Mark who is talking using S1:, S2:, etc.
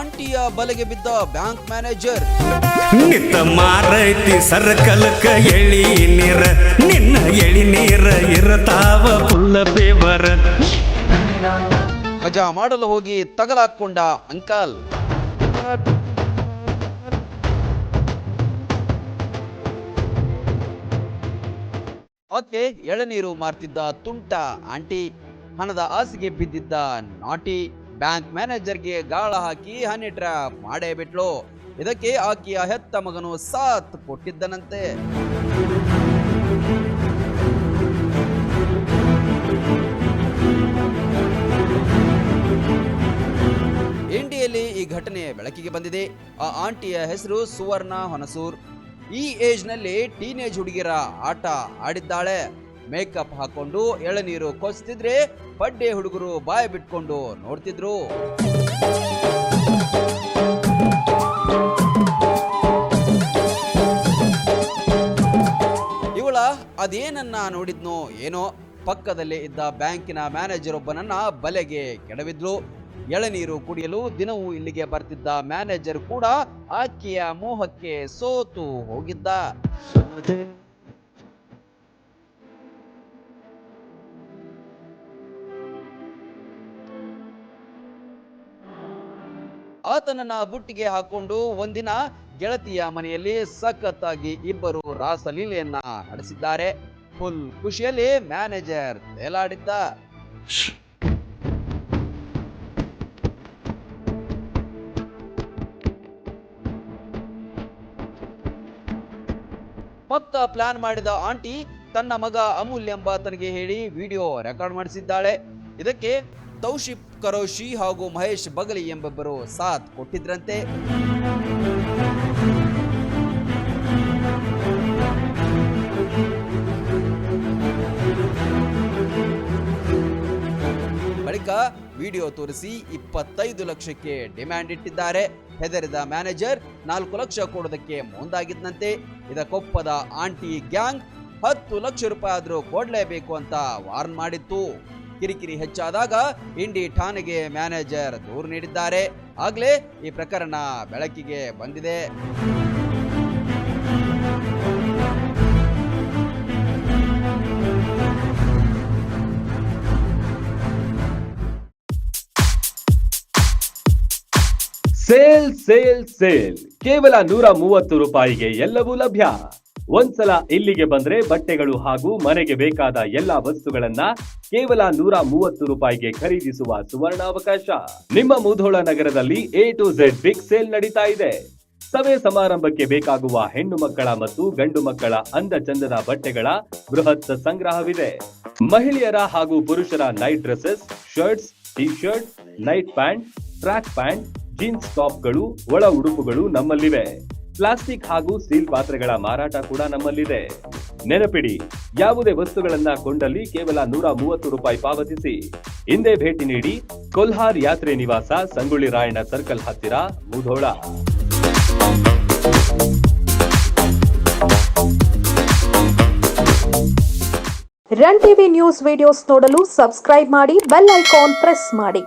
S1: ಆಂಟಿಯ ಬಲೆಗೆ ಬಿದ್ದ bank manager.
S2: ನಿತ್ತ ಮಾರೈತಿ ಸರ್ಕಲ್ಕ ಎಳಿ ನೀರ, ನಿನ್ನ ಎಳಿ ನೀರ ಇರತಾವ ಫುಲ್ಲ ಬೇವರ.
S1: ಮಜಾ ಮಾಡಲು ಹೋಗಿ ತಗಲಾಕೊಂಡ ಅಂಕಲ್. ಆಕೆ ಎಳನೀರು ಮಾರ್ತಿದ್ದ ತುಂಟ ಆಂಟಿ. ಹಣದ ಆಸೆಗೆ ಬಿದ್ದಿದ್ದ ನಾಟಿ. ಬ್ಯಾಂಕ್ ಮ್ಯಾನೇಜರ್ಗೆ ಗಾಳ ಹಾಕಿ ಹನಿ ಟ್ರ್ಯಾಪ್ ಮಾಡೇ ಬಿಟ್ಲು. ಇದಕ್ಕೆ ಆಕೆಯ ಹೆತ್ತ ಮಗನು ಸಾಥ್ ಕೊಟ್ಟಿದ್ದನಂತೆ. ಇಂಡಿಯಲ್ಲಿ ಈ ಘಟನೆ ಬೆಳಕಿಗೆ ಬಂದಿದೆ. ಆ ಆಂಟಿಯ ಹೆಸರು ಸುವರ್ಣ ಹೊನಸೂರ್. ಈ ಏಜ್ ನಲ್ಲಿ ಟೀನೇಜ್ ಹುಡುಗಿರ ಆಟ ಆಡಿದ್ದಾಳೆ. ಮೇಕಪ್ ಹಾಕೊಂಡು ಎಳನೀರು ಕೊಚ್ತಿದ್ರೆ ಬಡ್ಡೆ ಹುಡುಗರು ಬಾಯಿ ಬಿಟ್ಕೊಂಡು ನೋಡ್ತಿದ್ರು. ಇವಳ ಅದೇನನ್ನ ನೋಡಿದ್ನೋ ಏನೋ, ಪಕ್ಕದಲ್ಲೇ ಇದ್ದ ಬ್ಯಾಂಕಿನ ಮ್ಯಾನೇಜರ್ ಒಬ್ಬನನ್ನ ಬಲೆಗೆ ಕೆಡವಿದ್ಲು. ಎಳನೀರು ಕುಡಿಯಲು ದಿನವೂ ಇಲ್ಲಿಗೆ ಬರ್ತಿದ್ದ ಮ್ಯಾನೇಜರ್ ಕೂಡ ಆಕೆಯ ಮೋಹಕ್ಕೆ ಸೋತು ಹೋಗಿದ್ದ. ಆತನನ್ನ ಬುಟ್ಟಿಗೆ ಹಾಕೊಂಡು ಒಂದಿನ ಗೆಳತಿಯ ಮನೆಯಲ್ಲಿ ಸಖತ್ತಾಗಿ ಇಬ್ಬರು ರಾಸಲೀಲೆಯನ್ನ ನಡೆಸಿದ್ದಾರೆ. ಫುಲ್ ಖುಷಿಯಲ್ಲಿ ಮ್ಯಾನೇಜರ್ ತೇಲಾಡಿದ್ದ. ಮತ್ತ ಪ್ಲಾನ್ ಮಾಡಿದ ಆಂಟಿ ತನ್ನ ಮಗ ಅಮೂಲ್ ಎಂಬ ತನಗೆ ಹೇಳಿ ವಿಡಿಯೋ ರೆಕಾರ್ಡ್ ಮಾಡಿಸಿದ್ದಾಳೆ. ಇದಕ್ಕೆ ತೌಶಿಫ್ ಕರೋಶಿ ಹಾಗೂ ಮಹೇಶ್ ಬಗಲಿ ಎಂಬಿಬ್ಬರು ಸಾಥ್ ಕೊಟ್ಟಿದ್ರಂತೆ. ಬಳಿಕ ವಿಡಿಯೋ ತೋರಿಸಿ 25 ಲಕ್ಷಕ್ಕೆ ಡಿಮ್ಯಾಂಡ್ ಇಟ್ಟಿದ್ದಾರೆ. ಹೆದರಿದ ಮ್ಯಾನೇಜರ್ 4 ಲಕ್ಷ ಕೊಡೋದಕ್ಕೆ ಮುಂದಾಗಿದ್ದಂತೆ. ಇದಕ್ಕೊಪ್ಪದ ಆಂಟಿ ಗ್ಯಾಂಗ್ 10 ಲಕ್ಷ ರೂಪಾಯಿ ಆದ್ರೂ ಕೊಡ್ಲೇಬೇಕು ಅಂತ ವಾರ್ನ್ ಮಾಡಿತ್ತು. ಕಿರಿಕಿರಿ ಹೆಚ್ಚಾದಾಗ ಇಂಡಿ ಠಾಣೆಗೆ ಮ್ಯಾನೇಜರ್ ದೂರು ನೀಡಿದ್ದಾರೆ. ಆಗ್ಲೇ ಈ ಪ್ರಕರಣ ಬೆಳಕಿಗೆ ಬಂದಿದೆ.
S3: ಸೇಲ್ ಸೇಲ್ ಸೇಲ್ ಕೇವಲ 130 ರೂಪಾಯಿಗೆ ಎಲ್ಲವೂ ಲಭ್ಯ. ಒಂದ್ಸಲ ಇಲ್ಲಿಗೆ ಬಂದ್ರೆ ಬಟ್ಟೆಗಳು ಹಾಗೂ ಮನೆಗೆ ಬೇಕಾದ ಎಲ್ಲಾ ವಸ್ತುಗಳನ್ನ ಕೇವಲ 130 ರೂಪಾಯಿಗೆ ಖರೀದಿಸುವ ಸುವರ್ಣಾವಕಾಶ. ನಿಮ್ಮ ಮುಧೋಳ ನಗರದಲ್ಲಿ A to Z big sale ನಡೀತಾ ಇದೆ. ಸಭೆ ಸಮಾರಂಭಕ್ಕೆ ಬೇಕಾಗುವ ಹೆಣ್ಣು ಮಕ್ಕಳ ಮತ್ತು ಗಂಡು ಮಕ್ಕಳ ಅಂದ ಚಂದದ ಬಟ್ಟೆಗಳ ಬೃಹತ್ ಸಂಗ್ರಹವಿದೆ. ಮಹಿಳೆಯರ ಹಾಗೂ ಪುರುಷರ night dresses, shirts, T shirt, night pant, track pant, jeans ಟಾಪ್ಗಳು, ಒಳ ಉಡುಪುಗಳು ನಮ್ಮಲ್ಲಿವೆ. ಪ್ಲಾಸ್ಟಿಕ್ ಹಾಗೂ ಸ್ಟೀಲ್ ಪಾತ್ರೆಗಳ ಮಾರಾಟ ಕೂಡ ನಮ್ಮಲ್ಲಿದೆ. ನೆನಪಿಡಿ, ಯಾವುದೇ ವಸ್ತುಗಳನ್ನ ಕೊಂಡಲ್ಲಿ ಕೇವಲ 130 ರೂಪಾಯಿ ಪಾವತಿಸಿ. ಹಿಂದೆ ಭೇಟಿ ನೀಡಿ. ಕೊಲ್ಹಾರ್ ಯಾತ್ರೆ ನಿವಾಸ, ಸಂಗೊಳ್ಳಿ ರಾಯಣ್ಣ ಸರ್ಕಲ್ ಹತ್ತಿರ, Mudhol.
S4: Run TV news videos ನೋಡಲು ಸಬ್ಸ್ಕ್ರೈಬ್ ಮಾಡಿ, ಬೆಲ್ ಐಕಾನ್ ಪ್ರೆಸ್ ಮಾಡಿ.